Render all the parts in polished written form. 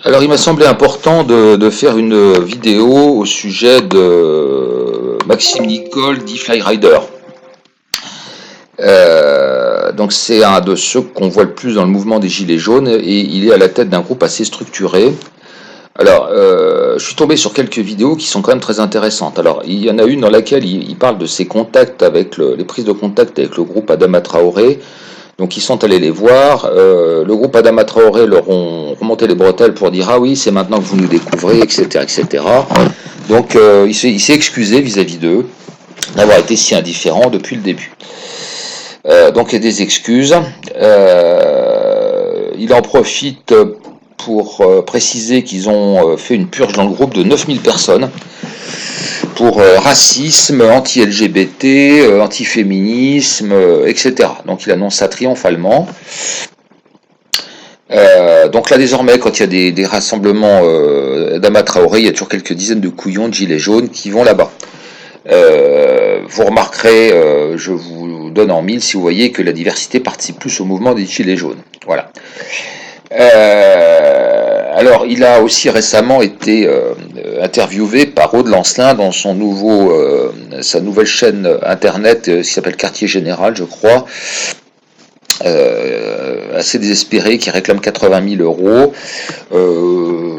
Alors, il m'a semblé important de faire une vidéo au sujet de Maxime Nicole, dit Flyrider. Donc, c'est un de ceux qu'on voit le plus dans le mouvement des Gilets jaunes et il est à la tête d'un groupe assez structuré. Alors, je suis tombé sur quelques vidéos qui sont quand même très intéressantes. Alors, il y en a une dans laquelle il parle de ses contacts avec les prises de contact avec le groupe Adama Traoré. Donc ils sont allés les voir. Le groupe Adama Traoré leur ont remonté les bretelles pour dire ah oui c'est maintenant que vous nous découvrez, etc., etc. Donc il s'est excusé vis-à-vis d'eux d'avoir été si indifférent depuis le début. Donc il y a des excuses. Il en profite pour préciser qu'ils ont fait une purge dans le groupe de 9000 personnes pour racisme, anti-LGBT, anti-féminisme, etc. Donc il annonce ça triomphalement. Donc là désormais, quand il y a des rassemblements d'Adama Traoré, il y a toujours quelques dizaines de couillons de gilets jaunes qui vont là-bas. Vous remarquerez, je vous donne en mille si vous voyez que la diversité participe plus au mouvement des gilets jaunes. Voilà. Alors, il a aussi récemment été interviewé par Aude Lancelin dans sa nouvelle chaîne internet qui s'appelle Quartier Général, je crois. Assez désespérée, qui réclame 80 000 euros.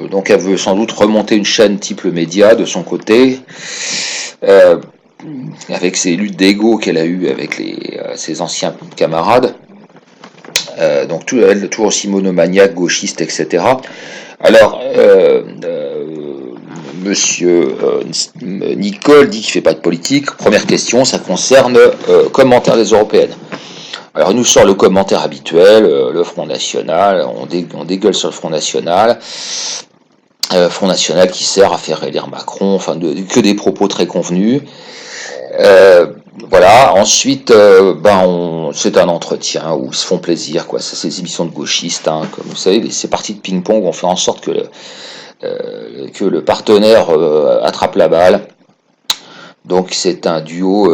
Donc elle veut sans doute remonter une chaîne type Le Média de son côté. Avec ses luttes d'ego qu'elle a eues avec ses anciens camarades. Donc elle, toujours aussi monomaniaque, gauchiste, etc. Alors, Monsieur Nicole dit qu'il ne fait pas de politique. Première question, ça concerne commentaires des européennes. Alors il nous sort le commentaire habituel, le Front National, on dégueule sur le Front National. Front National qui sert à faire élire Macron, enfin que des propos très convenus. Voilà, ensuite, c'est un entretien où ils se font plaisir, quoi. Ça, c'est des émissions de gauchistes, hein, comme vous savez, ces parties de ping-pong où on fait en sorte que le partenaire attrape la balle. Donc c'est un duo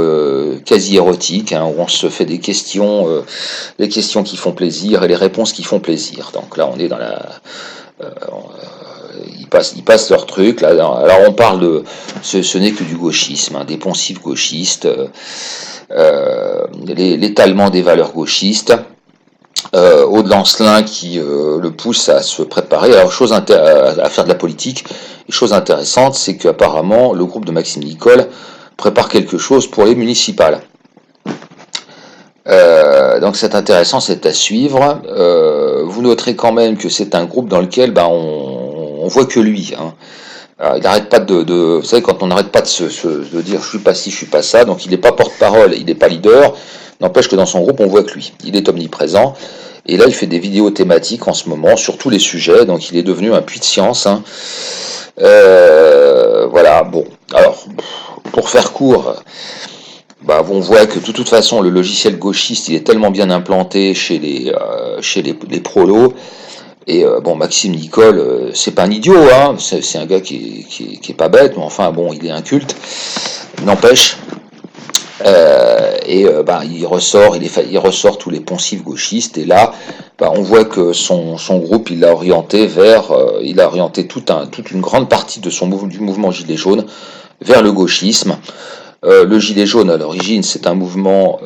quasi érotique, hein, où on se fait des questions qui font plaisir et les réponses qui font plaisir. Donc là, on est dans ils passent leur truc. Là, alors on parle de ce n'est que du gauchisme, hein, des poncifs gauchistes, l'étalement des valeurs gauchistes. Aude Lancelin qui le pousse à se préparer. Alors, à faire de la politique. Et chose intéressante, c'est qu'apparemment le groupe de Maxime Nicole prépare quelque chose pour les municipales. Donc c'est intéressant, c'est à suivre. Vous noterez quand même que c'est un groupe dans lequel on voit que lui. Hein. Alors, il n'arrête pas vous savez, quand on n'arrête pas de dire je suis pas ci, je suis pas ça, donc il n'est pas porte-parole, il n'est pas leader, n'empêche que dans son groupe on voit que lui, il est omniprésent. Et là il fait des vidéos thématiques en ce moment sur tous les sujets, donc il est devenu un puits de science. Hein. Voilà, bon, alors pour faire court, on voit que de toute façon le logiciel gauchiste il est tellement bien implanté chez les prolos. Et Maxime Nicole, c'est pas un idiot, hein, c'est un gars qui est pas bête, mais enfin bon, il est inculte, n'empêche. Il ressort tous les poncifs gauchistes, et là, on voit que son groupe, il l'a orienté toute une grande partie de du mouvement Gilet jaune vers le gauchisme. Le Gilet jaune, à l'origine, c'est un mouvement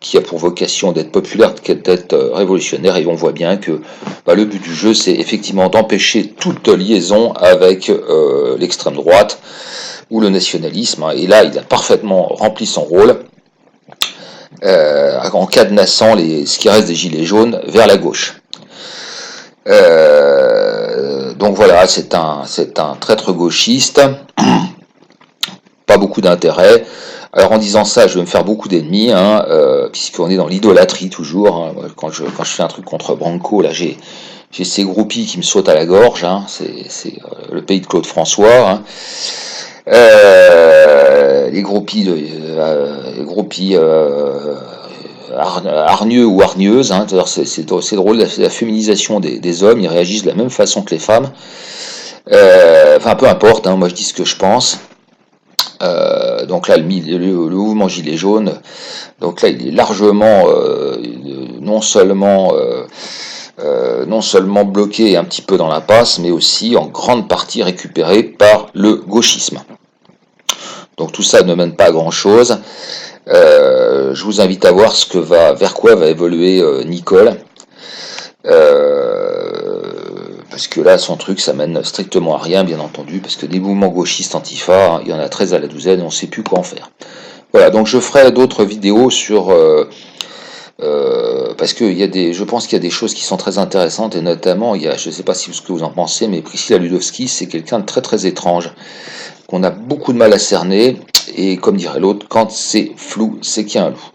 qui a pour vocation d'être populaire, d'être révolutionnaire, et on voit bien que le but du jeu, c'est effectivement d'empêcher toute liaison avec l'extrême droite ou le nationalisme, hein, et là, il a parfaitement rempli son rôle en cadenassant ce qui reste des Gilets jaunes vers la gauche. Donc voilà, c'est un traître gauchiste, pas beaucoup d'intérêt. Alors en disant ça, je vais me faire beaucoup d'ennemis, hein, puisqu'on est dans l'idolâtrie toujours. Hein. Quand je fais un truc contre Branco, là j'ai ces groupies qui me sautent à la gorge. Hein. C'est le pays de Claude François. Hein. Les groupies hargneux ou hargneuses. Hein. C'est drôle, la féminisation des hommes, ils réagissent de la même façon que les femmes. Peu importe, hein, moi je dis ce que je pense. Donc là, le mouvement Gilet jaune, donc là, il est largement, non seulement non seulement bloqué un petit peu dans l'impasse, mais aussi en grande partie récupéré par le gauchisme. Donc tout ça ne mène pas à grand chose. Je vous invite à voir vers quoi va évoluer Nicole. Parce que là, son truc, ça mène strictement à rien, bien entendu, parce que des mouvements gauchistes antifa, il y en a 13 à la douzaine et on ne sait plus quoi en faire. Voilà, donc je ferai d'autres vidéos sur... parce que je pense qu'il y a des choses qui sont très intéressantes, et notamment, je ne sais pas ce que vous en pensez, mais Priscilla Ludowski, c'est quelqu'un de très très étrange, qu'on a beaucoup de mal à cerner, et comme dirait l'autre, quand c'est flou, c'est qu'il y a un loup.